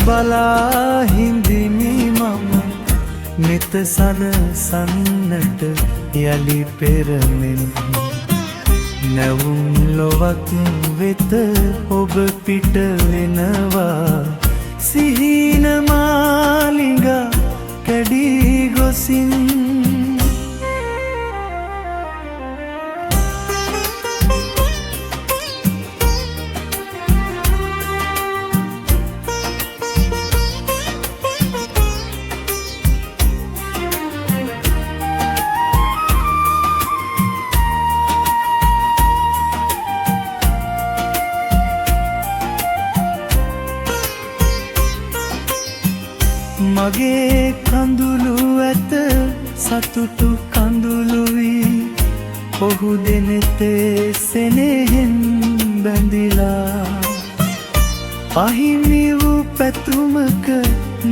බලා හිඳිමි මම නෙත සනසන්නට යලි පෙරමෙන් නැවුම් ලොවක් වෙත ඔබ පිට වෙනවා සිහින මාලිඟා කැඩී ගොසින් මගේ කඳුළු ඇත සතුටු කඳුළු වී ඔහු දෙනෙතේ සෙනෙහෙන් බැඳිලා අහිමි වූ පැතුමක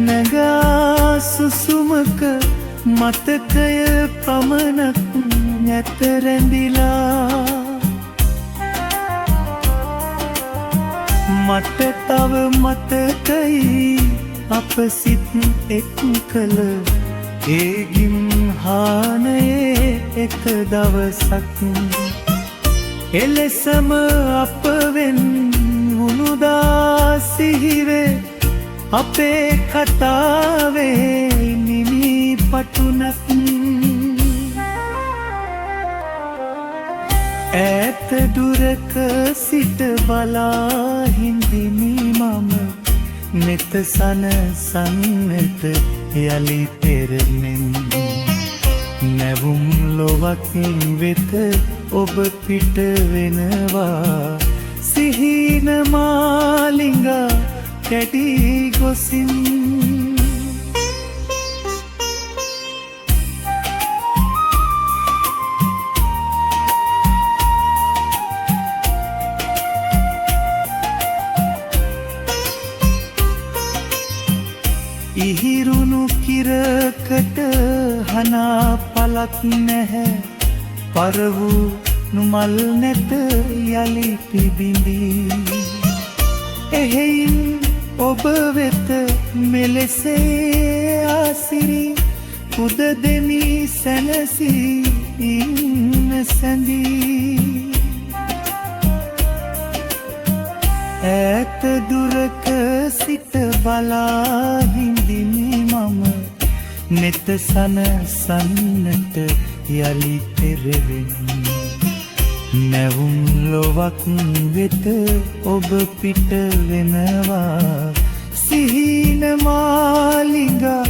නැගා සුසුමක මතකය පමණක් නැත රැඳිලා මට තව මතකයි අප සිත් එක් කළ ඒගිම් හානයේ එක දවසක් එලෙසම අප වෙන් වුණුදා සිහිවේ අපේ කතාවේ නිමි පටුනක් ඈත දුරක සිට බලා හිඳිමි මම නෙත සනසන්නට යලි පෙරමෙන් නැවුම් ලොවක් වෙත ඔබ පිට වෙනවා සිහින මාලිඟා කැඩී ගොසින් ඉහිරුණු කිරකට හනා පලක් නැහැ පරවූ නුමල් නැත යලි පිබිඳී එහෙයින් ඔබ වෙත මෙලෙසේ ආසිරි පුද දෙමි සැනසී ඉන්න සැඳී ඈත දුරක සිට බලා හිඳිමි මම නෙත සනසන්නට යලි පෙරවෙන් නැවුම් ලොවක් වෙත ඔබ පිට වෙනවා සිහින මාලිඟා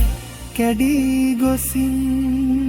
කැඩී ගොසින්